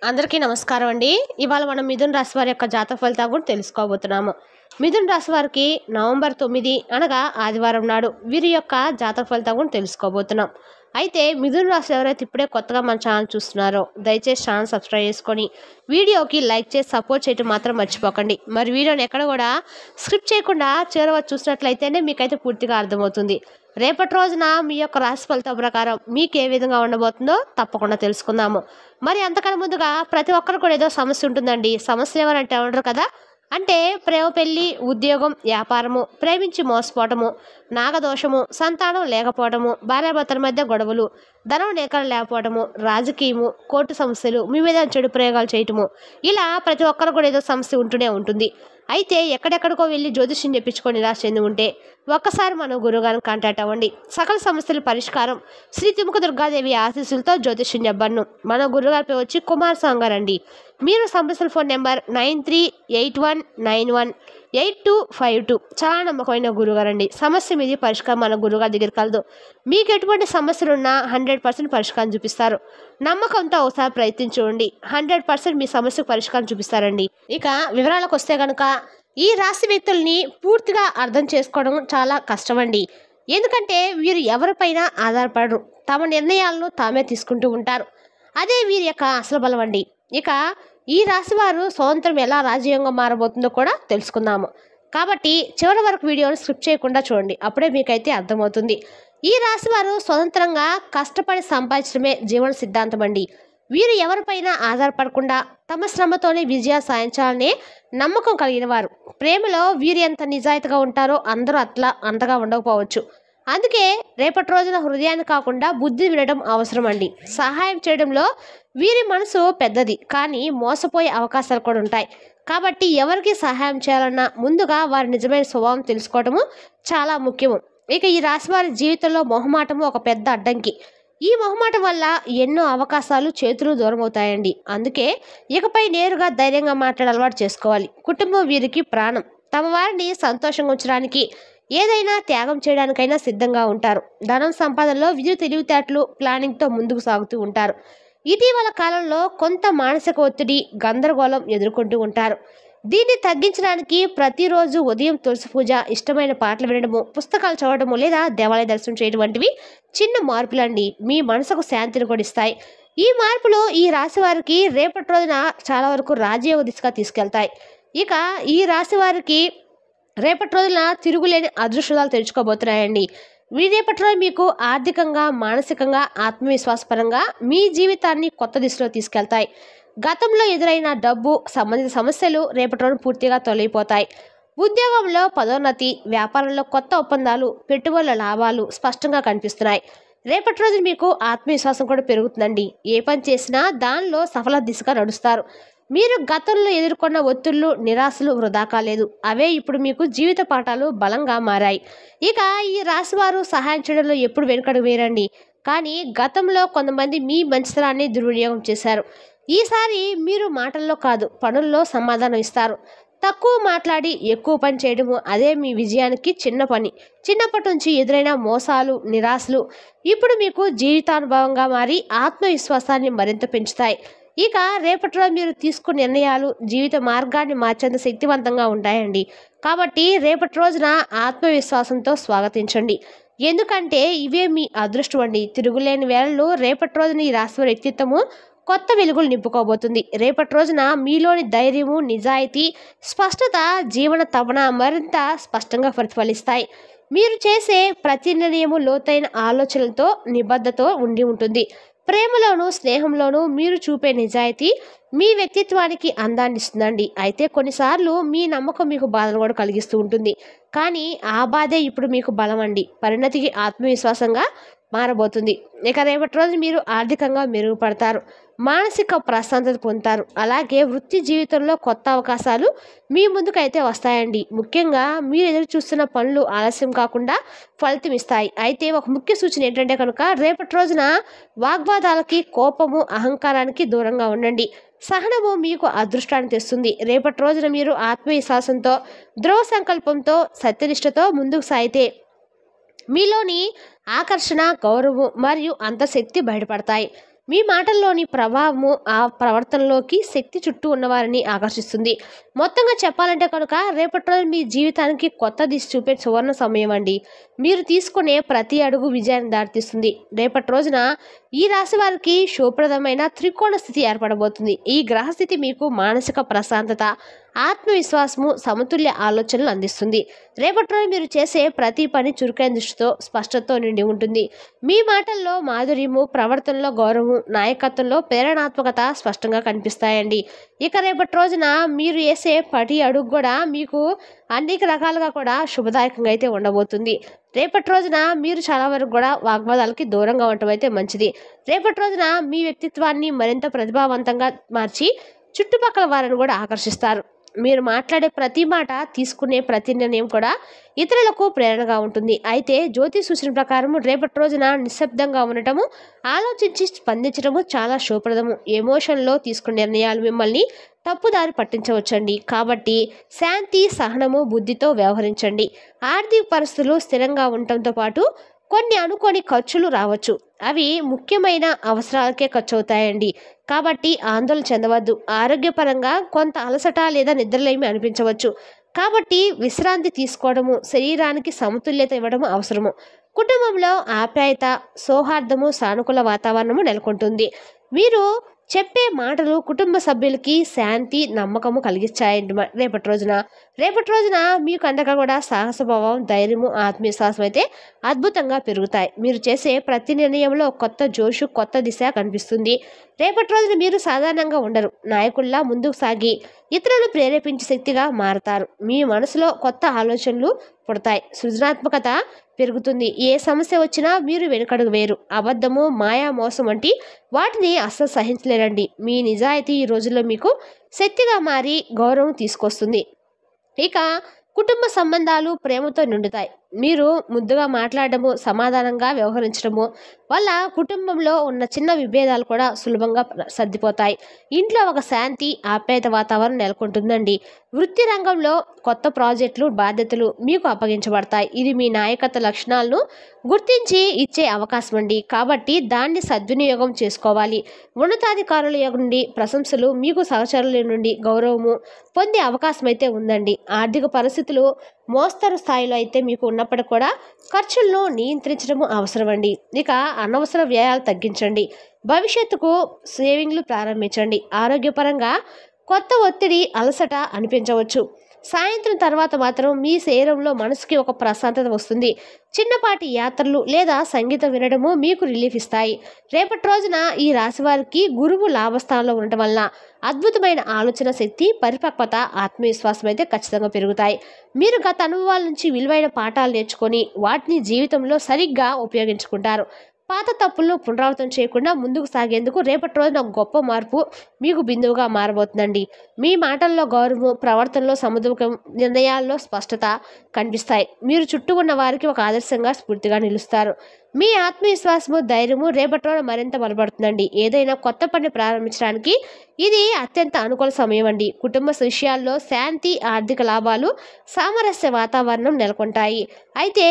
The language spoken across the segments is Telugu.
అందరికీ నమస్కారం అండి. ఇవాళ మనం మిథున రాశి వారి యొక్క జాతక ఫలితాలు కూడా తెలుసుకోబోతున్నాము. మిథున రాశి వారికి నవంబర్ 9 అనగా ఆదివారం నాడు వీరి యొక్క జాతక ఫలితాలు కూడా తెలుసుకోబోతున్నాం. అయితే మిథున రాశి ఎవరైతే ఇప్పుడే కొత్తగా మన ఛానల్ చూస్తున్నారో దయచేసి ఛానల్ సబ్స్క్రైబ్ చేసుకొని వీడియోకి లైక్ చేసి సపోర్ట్ చేయడం మాత్రం మర్చిపోకండి. మరి వీడియోని ఎక్కడ కూడా స్క్రిప్ట్ చేయకుండా చివరి చూసినట్లయితేనే మీకైతే పూర్తిగా అర్థమవుతుంది. రేపటి రోజున మీ యొక్క రాశి ఫలితం ప్రకారం మీకు ఏ విధంగా ఉండబోతుందో తప్పకుండా తెలుసుకుందాము. మరి అంతకన్నా ముందుగా ప్రతి ఒక్కరు కూడా ఏదో సమస్య ఉంటుందండి. సమస్య ఎవరంటే ఉండరు కదా, అంటే ప్రేమ, పెళ్లి, ఉద్యోగం, వ్యాపారము, ప్రేమించి మోసపోవటము, నాగదోషము, సంతానం లేకపోవటము, భార్యాభర్తల మధ్య గొడవలు, ధనం నేకలు లేకపోవటము, రాజకీయము, కోర్టు సమస్యలు, మీ మీద చెడు ప్రయోగాలు చేయటము, ఇలా ప్రతి ఒక్కరు కూడా ఏదో సమస్య ఉంటూనే ఉంటుంది. అయితే ఎక్కడెక్కడికో వెళ్ళి జ్యోతిష్యం చెప్పించుకొని నిరాశ చెంది ఉంటే ఒక్కసారి మనం గురువుగారిని కాంటాక్ట్ అవ్వండి. సకల సమస్యల పరిష్కారం శ్రీ తిముక దుర్గాదేవి ఆశీస్సులతో జ్యోతిష్యం చెప్పను. మన గురుగారిపై వచ్చి కుమారస్వామి గారు అండి. మీరు సంప్రదించిన ఫోన్ నెంబర్ 9381918252. చాలా నమ్మకమైన గురుగారు అండి. సమస్య మీది పరిష్కారం మన గురుగారి దగ్గరికి కలదు. మీకు ఎటువంటి సమస్యలున్నా 100% పరిష్కారం చూపిస్తారు. నమ్మకంతో ఒకసారి ప్రయత్నించండి. 100% మీ సమస్యకు పరిష్కారం చూపిస్తారండి. ఇక వివరాలకు వస్తే కనుక ఈ రాశి వ్యక్తుల్ని పూర్తిగా అర్థం చేసుకోవడం చాలా కష్టమండి. ఎందుకంటే వీరు ఎవరిపైన ఆధారపడరు. తమ నిర్ణయాలను తామే తీసుకుంటూ ఉంటారు. అదే వీరి యొక్క అసలు బలం అండి. ఇక ఈ రాశి వారు స్వతంత్రం ఎలా రాజయోగంగా మారబోతుందో కూడా తెలుసుకుందాము. కాబట్టి చివరి వరకు వీడియోని స్కిప్ చేయకుండా చూడండి. అప్పుడే మీకైతే అర్థమవుతుంది. ఈ రాశి వారు స్వతంత్రంగా కష్టపడి సంపాదించడమే జీవన సిద్ధాంతం అండి. వీరు ఎవరిపైన ఆధారపడకుండా తమ శ్రమతోనే విజయాలు సాధించాలనే నమ్మకం కలిగిన వారు. ప్రేమలో వీరు ఎంత నిజాయితీగా ఉంటారో అందరూ అంతగా ఉండకపోవచ్చు. అందుకే రేపటి రోజున హృదయాన్ని కాకుండా బుద్ధి వినడం అవసరం అండి. సహాయం చేయడంలో వీరి మనసు పెద్దది, కానీ మోసపోయే అవకాశాలు కూడా ఉంటాయి. కాబట్టి ఎవరికి సహాయం చేయాలన్నా ముందుగా వారి నిజమైన స్వభావం తెలుసుకోవడము చాలా ముఖ్యము. ఇక ఈ రాశి వారి జీవితంలో మొహమాటము ఒక పెద్ద అడ్డంకి. ఈ మొహమాటం వల్ల ఎన్నో అవకాశాలు చేతులు దూరం అవుతాయండి. అందుకే ఇకపై నేరుగా ధైర్యంగా మాట్లాడే అలవాటు చేసుకోవాలి. కుటుంబం వీరికి ప్రాణం. తమ వారిని సంతోషంగా ఉంచడానికి ఏదైనా త్యాగం చేయడానికైనా సిద్ధంగా ఉంటారు. ధనం సంపాదనలో విద్యుత్ తెలివితేటలు ప్లానింగ్తో ముందుకు సాగుతూ ఉంటారు. ఇటీవల కాలంలో కొంత మానసిక ఒత్తిడి, గందరగోళం ఎదుర్కొంటూ ఉంటారు. దీన్ని తగ్గించడానికి ప్రతిరోజు ఉదయం తులసి పూజ, ఇష్టమైన పాటలు వినడము, పుస్తకాలు చదవడము లేదా దేవాలయ దర్శనం చేయడం వంటివి చిన్న మార్పులండి మీ మనసుకు శాంతిని కూడా ఇస్తాయి. ఈ మార్పులు ఈ రాశి వారికి రేపటి రోజున చాలా వరకు రాజయోగ దిశగా తీసుకెళ్తాయి. ఇక ఈ రాశి వారికి రేపటి రోజున తిరుగులేని అదృష్టాలు తెరుచుకోబోతున్నాయండి. రేపటి రోజు మీకు ఆర్థికంగా, మానసికంగా, ఆత్మవిశ్వాసపరంగా మీ జీవితాన్ని కొత్త దిశలో తీసుకెళ్తాయి. గతంలో ఎదురైన డబ్బు సంబంధిత సమస్యలు రేపటి రోజు పూర్తిగా తొలగిపోతాయి. ఉద్యోగంలో పదోన్నతి, వ్యాపారంలో కొత్త ఒప్పందాలు, పెట్టుబడుల లాభాలు స్పష్టంగా కనిపిస్తున్నాయి. రేపటి రోజు మీకు ఆత్మవిశ్వాసం కూడా పెరుగుతుందండి. ఏ పని చేసినా దానిలో సఫల దిశగా నడుస్తారు. మీరు గతంలో ఎదుర్కొన్న ఒత్తిళ్లు, నిరాశలు వృధా కాలేదు. అవే ఇప్పుడు మీకు జీవిత పాఠాలు బలంగా మారాయి. ఇక ఈ రాశి వారు సహాయం చేయడంలో ఎప్పుడు వెనుకడుగు వేయరండి. కానీ గతంలో కొంతమంది మీ మంచితనాన్ని దుర్వినియోగం చేశారు. ఈసారి మీరు మాటల్లో కాదు పనుల్లో సమాధానం ఇస్తారు. తక్కువ మాట్లాడి ఎక్కువ పని చేయడము అదే మీ విజయానికి చిన్న పని. చిన్నప్పటి నుంచి ఎదురైన మోసాలు, నిరాశలు ఇప్పుడు మీకు జీవితానుభవంగా మారి ఆత్మవిశ్వాసాన్ని మరింత పెంచుతాయి. ఇక రేపటి రోజు మీరు తీసుకున్న నిర్ణయాలు జీవిత మార్గాన్ని మార్చేంత శక్తివంతంగా ఉంటాయండి. కాబట్టి రేపటి రోజున ఆత్మవిశ్వాసంతో స్వాగతించండి. ఎందుకంటే ఇవే మీ అదృష్టం అండి. తిరుగులేని వేళల్లో రేపటి రోజున ఈ రాశి వారి వ్యక్తిత్వము కొత్త వెలుగులు నింపుకోబోతుంది. రేపటి రోజున మీలోని ధైర్యము, నిజాయితీ, స్పష్టత, జీవన తపన మరింత స్పష్టంగా ప్రతిఫలిస్తాయి. మీరు చేసే ప్రతి నిర్ణయము లోతైన ఆలోచనలతో, నిబద్ధతతో ఉండి ఉంటుంది. ప్రేమలోనూ స్నేహంలోనూ మీరు చూపే నిజాయితీ మీ వ్యక్తిత్వానికి అందాన్ని ఇస్తుందండి. అయితే కొన్నిసార్లు మీ నమ్మకం మీకు బాధను కూడా కలిగిస్తూ ఉంటుంది. కానీ ఆ బాధే ఇప్పుడు మీకు బలం అండి. పరిణతికి ఆత్మవిశ్వాసంగా మారబోతుంది. ఇక రేపటి రోజు మీరు ఆర్థికంగా మెరుగుపడతారు. మానసిక ప్రశాంతత పొందుతారు. అలాగే వృత్తి జీవితంలో కొత్త అవకాశాలు మీ ముందుకైతే వస్తాయండి. ముఖ్యంగా మీరు ఎదురు చూస్తున్న పనులు ఆలస్యం కాకుండా ఫలితం ఇస్తాయి. అయితే ఒక ముఖ్య సూచన ఏంటంటే కనుక రేపటి రోజున వాగ్వాదాలకి, కోపము, అహంకారానికి దూరంగా ఉండండి. సహనము మీకు అదృష్టాన్ని తెస్తుంది. రేపటి రోజున మీరు ఆత్మవిశ్వాసంతో, దృఢ సంకల్పంతో, సత్యనిష్టతో ముందుకు సాగితే మీలోని ఆకర్షణ, గౌరవం మరియు అంతశక్తి బయటపడతాయి. మీ మాటల్లోని ప్రభావము ఆ ప్రవర్తనలోకి శక్తి చుట్టూ ఉన్నవారిని ఆకర్షిస్తుంది. మొత్తంగా చెప్పాలంటే కనుక రేపటి రోజు మీ జీవితానికి కొత్త దిశ చూపే సువర్ణ సమయం అండి. మీరు తీసుకునే ప్రతి అడుగు విజయాన్ని దారితీస్తుంది. రేపటి రోజున ఈ రాశి వారికి శుభప్రదమైన త్రికోణ స్థితి ఏర్పడబోతుంది. ఈ గ్రహస్థితి మీకు మానసిక ప్రశాంతత, ఆత్మవిశ్వాసము, సమతుల్య ఆలోచనలు అందిస్తుంది. రేపటి రోజు మీరు చేసే ప్రతి పని చురుకైన దృష్టితో, స్పష్టతతో నిండి ఉంటుంది. మీ మాటల్లో మాధుర్యము, ప్రవర్తనలో గౌరవము, నాయకత్వంలో ప్రేరణాత్మకత స్పష్టంగా కనిపిస్తాయండి. ఇక రేపటి రోజున మీరు వేసే ప్రతి అడుగు కూడా మీకు అనేక రకాలుగా కూడా శుభదాయకంగా అయితే ఉండబోతుంది. రేపటి రోజున మీరు చాలా వరకు కూడా వాగ్వాదాలకి దూరంగా ఉండటం అయితే మంచిది. రేపటి రోజున మీ వ్యక్తిత్వాన్ని మరింత ప్రతిభావంతంగా మార్చి చుట్టుపక్కల వారిని కూడా ఆకర్షిస్తారు. మీరు మాట్లాడే ప్రతి మాట, తీసుకునే ప్రతి నిర్ణయం కూడా ఇతరులకు ప్రేరణగా ఉంటుంది. అయితే జ్యోతి సూచన ప్రకారం రేపటి రోజున నిశ్శబ్దంగా ఉండటము, ఆలోచించి స్పందించడము చాలా శుభప్రదము. ఎమోషన్లో తీసుకునే నిర్ణయాలు మిమ్మల్ని తప్పుదారి పట్టించవచ్చండి. కాబట్టి శాంతి, సహనము, బుద్ధితో వ్యవహరించండి. ఆర్థిక పరిస్థితులు స్థిరంగా ఉండటంతో పాటు కొన్ని అనుకోని ఖర్చులు రావచ్చు. అవి ముఖ్యమైన అవసరాలకే ఖర్చు అవుతాయండి. కాబట్టి ఆందోళన చెందవద్దు. ఆరోగ్యపరంగా కొంత అలసట లేదా నిద్రలేమి అనిపించవచ్చు. కాబట్టి విశ్రాంతి తీసుకోవడము, శరీరానికి సమతుల్యత ఇవ్వడము అవసరము. కుటుంబంలో ఆప్యాయత, సౌహార్దము, సానుకూల వాతావరణము నెలకొంటుంది. మీరు చెప్పే మాటలు కుటుంబ సభ్యులకి శాంతి, నమ్మకము కలిగించాయండి. రేపటి రోజున మీకు అంతగా కూడా సాహసభావం, ధైర్యము, ఆత్మవిశ్వాసం అయితే అద్భుతంగా పెరుగుతాయి. మీరు చేసే ప్రతి నిర్ణయంలో కొత్త జోషు, కొత్త దిశ కనిపిస్తుంది. రేపటి రోజున మీరు సాధారణంగా ఉండరు. నాయకుల్లా ముందుకు సాగి ఇతరులను ప్రేరేపించే శక్తిగా మారతారు. మీ మనసులో కొత్త ఆలోచనలు పుడతాయి. సృజనాత్మకత పెరుగుతుంది. ఏ సమస్య వచ్చినా మీరు వెనుకడుగు వేరు. అబద్ధము, మాయా, మోసం వంటి వాటిని అస్సలు సహించలేరండి. మీ నిజాయితీ ఈ రోజుల్లో మీకు శక్తిగా మారి గౌరవం తీసుకొస్తుంది. ఇక కుటుంబ సంబంధాలు ప్రేమతో నిండుతాయి. మీరు ముద్దుగా మాట్లాడడము, సమాధానంగా వ్యవహరించడము వల్ల కుటుంబంలో ఉన్న చిన్న విభేదాలు కూడా సులభంగా సర్దిపోతాయి. ఇంట్లో ఒక శాంతి, ఆప్యాయత వాతావరణం నెలకొంటుందండి. వృత్తి రంగంలో కొత్త ప్రాజెక్టులు, బాధ్యతలు మీకు అప్పగించబడతాయి. ఇది మీ నాయకత్వ లక్షణాలను గుర్తించి ఇచ్చే అవకాశం అండి. కాబట్టి దాన్ని సద్వినియోగం చేసుకోవాలి. ఉన్నతాధికారుల నుండి ప్రశంసలు, మీకు సహచరుల నుండి గౌరవము పొందే అవకాశం అయితే ఉందండి. ఆర్థిక పరిస్థితులు మోస్తరు స్థాయిలో అయితే మీకు ఉన్నప్పటికీ కూడా ఖర్చులను నియంత్రించడం అవసరమండి. ఇక అనవసర వ్యయాలు తగ్గించండి. భవిష్యత్తుకు సేవింగ్లు ప్రారంభించండి. ఆరోగ్యపరంగా కొత్త ఒత్తిడి, అలసట అనిపించవచ్చు. సాయంత్రం తర్వాత మాత్రం మీ శరీరంలో, మనసుకి ఒక ప్రశాంతత వస్తుంది. చిన్నపాటి యాత్రలు లేదా సంగీతం వినడము మీకు రిలీఫ్ ఇస్తాయి. రేపటి రోజున ఈ రాశి వారికి గురువు లాభస్థానంలో ఉండటం వల్ల అద్భుతమైన ఆలోచన శక్తి, పరిపక్వత, ఆత్మవిశ్వాసం అయితే ఖచ్చితంగా పెరుగుతాయి. మీరు గత అనుభవాల నుంచి విలువైన పాఠాలు నేర్చుకొని వాటిని జీవితంలో సరిగ్గా ఉపయోగించుకుంటారు. పాత తప్పులను పునరావృతం చేయకుండా ముందుకు సాగేందుకు రేపటి రోజున గొప్ప మార్పు మీకు బిందువుగా మారబోతుందండి. మీ మాటల్లో గౌరవం, ప్రవర్తనలో సమతుల్యం, నిర్ణయాల్లో స్పష్టత కనిపిస్తాయి. మీరు చుట్టూ ఉన్న వారికి ఒక ఆదర్శంగా, స్ఫూర్తిగా నిలుస్తారు. మీ ఆత్మవిశ్వాసము, ధైర్యము రేపటి రోజున మరింత బలపడుతుందండి. ఏదైనా కొత్త పని ప్రారంభించడానికి ఇది అత్యంత అనుకూల సమయం అండి. కుటుంబ విషయాల్లో శాంతి, ఆర్థిక లాభాలు, సామరస్య వాతావరణం నెలకొంటాయి. అయితే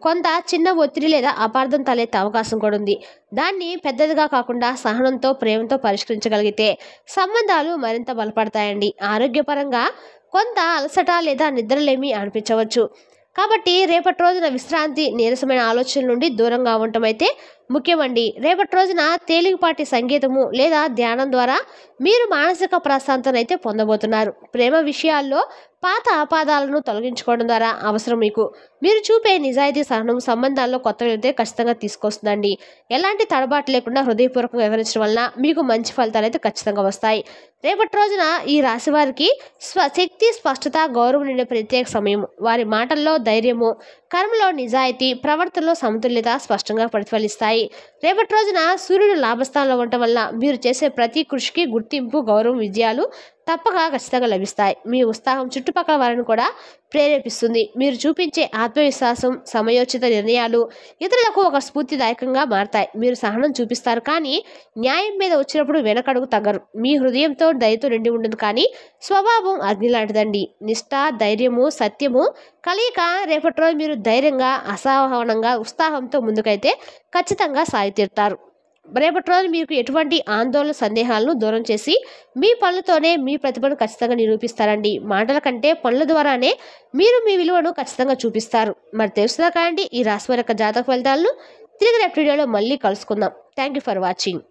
కొంత చిన్న ఒత్తిడి లేదా అపార్థం తలెత్తే అవకాశం కూడా ఉంది. దాన్ని పెద్దదిగా కాకుండా సహనంతో, ప్రేమతో పరిష్కరించగలిగితే సంబంధాలు మరింత బలపడతాయండి. ఆరోగ్యపరంగా కొంత అలసట లేదా నిద్రలేమి అనిపించవచ్చు. కాబట్టి రేపటి రోజున విశ్రాంతి, నీరసమైన ఆలోచనల నుండి దూరంగా ఉండటం అయితే ముఖ్యమండి. రేపటి రోజున తేలికపాటి సంగీతము లేదా ధ్యానం ద్వారా మీరు మానసిక ప్రశాంతత అయితే పొందబోతున్నారు. ప్రేమ విషయాల్లో పాత ఆపాదాలను తొలగించుకోవడం ద్వారా అవసరం మీకు. మీరు చూపే నిజాయితీ, సహనం సంబంధాల్లో కొత్త వెళ్తే ఖచ్చితంగా తీసుకొస్తుందండి. ఎలాంటి తడబాటు లేకుండా హృదయపూర్వకంగా వివరించడం వల్ల మీకు మంచి ఫలితాలు అయితే ఖచ్చితంగా వస్తాయి. రేపటి రోజున ఈ రాశి వారికి శక్తి, స్పష్టత, గౌరవం నిండే ప్రత్యేక సమయం. వారి మాటల్లో ధైర్యము, కర్మలో నిజాయితీ, ప్రవర్తనలో సమతుల్యత స్పష్టంగా ప్రతిఫలిస్తాయి. రేపటి రోజున సూర్యుడు లాభస్థానంలో ఉండటం వల్ల మీరు చేసే ప్రతి కృషికి గుర్తింపు, గౌరవం, విజయాలు తప్పక ఖచ్చితంగా లభిస్తాయి. మీ ఉత్సాహం చుట్టుపక్కల వారిని కూడా ప్రేరేపిస్తుంది. మీరు చూపించే ఆత్మవిశ్వాసం, సమయోచిత నిర్ణయాలు ఇతరులకు ఒక స్ఫూర్తిదాయకంగా మారతాయి. మీరు సహనం చూపిస్తారు, కానీ న్యాయం మీద వచ్చినప్పుడు వెనకడుగు తగ్గరు. మీ హృదయంతో దయతో నిండి ఉండదు, కానీ స్వభావం అగ్ని లాంటిదండి. నిష్ఠ, ధైర్యము, సత్యము కలయిక రేపటి రోజు మీరు ధైర్యంగా, అసహనంగా, ఉత్సాహంతో ముందుకైతే ఖచ్చితంగా సాగి తీరుతారు. రేపటి రోజు మీకు ఎటువంటి ఆందోళన సందేహాలను దూరం చేసి మీ పనులతోనే మీ ప్రతిభను ఖచ్చితంగా నిరూపిస్తారండి. మాటల కంటే పనుల ద్వారానే మీరు మీ విలువను ఖచ్చితంగా చూపిస్తారు. మరి తెలుసుదా కాండి ఈ రాశి వారి యొక్క జాతక ఫలితాలను. తిరిగి రేపటి వీడియోలో మళ్ళీ కలుసుకుందాం. Thank you for watching.